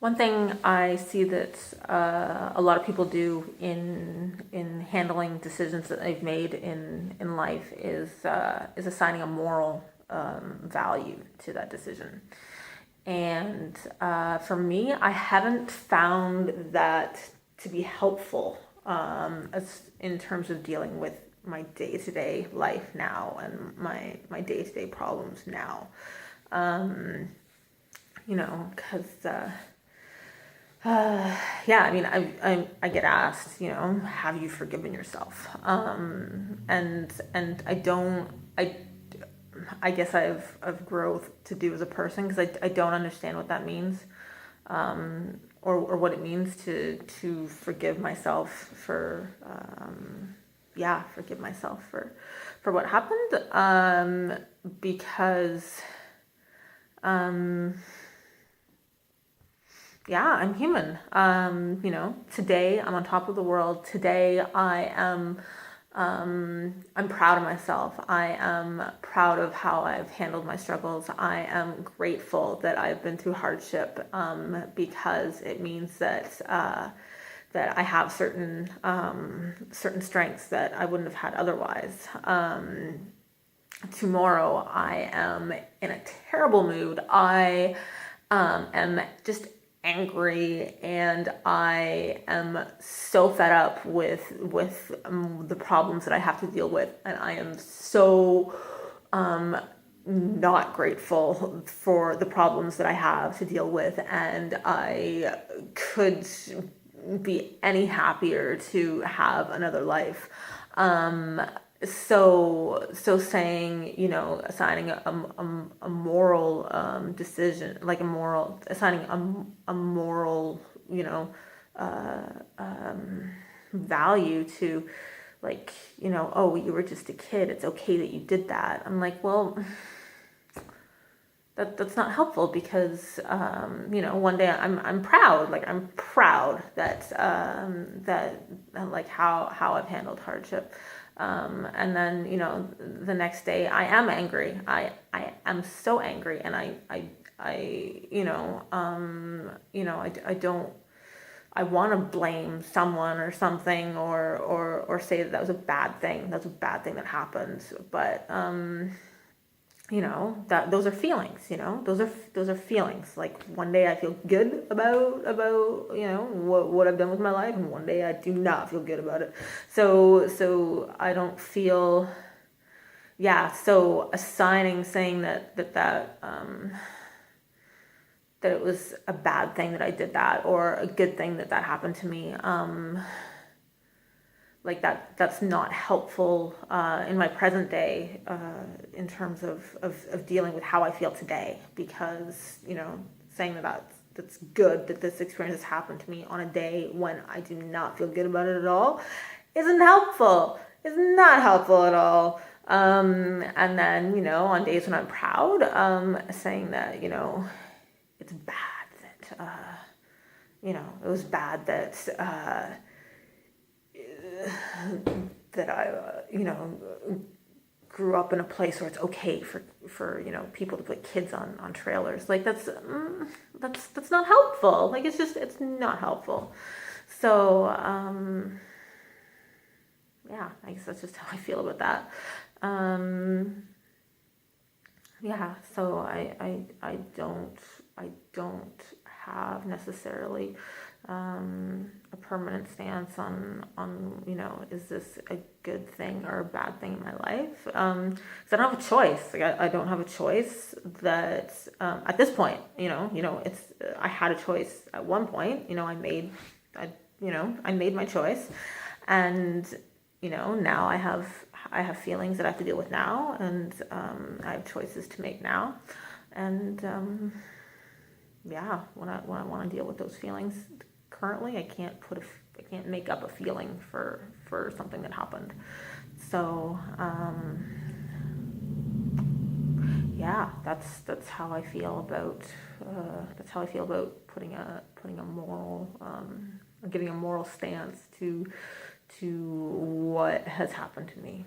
One thing I see that a lot of people do in handling decisions that they've made in life is assigning a moral value to that decision. And for me, I haven't found that to be helpful as in terms of dealing with my day-to-day life now and my day-to-day problems now. Because yeah, I mean, I get asked, have you forgiven yourself? And I guess I have growth to do as a person, because I don't understand what that means, or what it means to forgive myself for forgive myself for what happened, because I'm human. Today I'm on top of the world. Today I'm proud of myself. I am proud of how I've handled my struggles. I am grateful that I've been through hardship, because it means that I have certain strengths that I wouldn't have had otherwise. Tomorrow I am in a terrible mood. I am just angry, and I am so fed up with the problems that I have to deal with, and I am so not grateful for the problems that I have to deal with, and I could be any happier to have another life. So saying, assigning a moral decision, like assigning a moral, value to, like, oh, you were just a kid, it's okay that you did that. I'm like, well, that's not helpful, because one day I'm proud, that like how I've handled hardship. And then, the next day I am angry. I am so angry, and I want to blame someone or something, or say that was a bad thing. That's a bad thing that happened. But, that those are feelings, those are feelings. Like, one day I feel good about what I've done with my life, and one day I do not feel good about it. So I don't feel, so saying that it was a bad thing that I did that, or a good thing that happened to me, like that's not helpful in my present day, in terms of dealing with how I feel today, because saying that's good that this experience has happened to me on a day when I do not feel good about it at all isn't helpful. It's not helpful at all. And then on days when I'm proud, saying that it's bad that it was bad that that I grew up in a place where it's okay for people to put kids on trailers. Like, that's not helpful. Like, it's not helpful. So I guess that's just how I feel about that. So I don't have necessarily a permanent stance on is this a good thing or a bad thing in my life, because I don't have a choice. Like, I don't have a choice that at this point, it's I had a choice at one point. I made my choice, and now I have feelings that I have to deal with now, and I have choices to make now, and when I want to deal with those feelings currently, I can't make up a feeling for something that happened. So that's how I feel about putting a moral, or giving a moral stance to what has happened to me.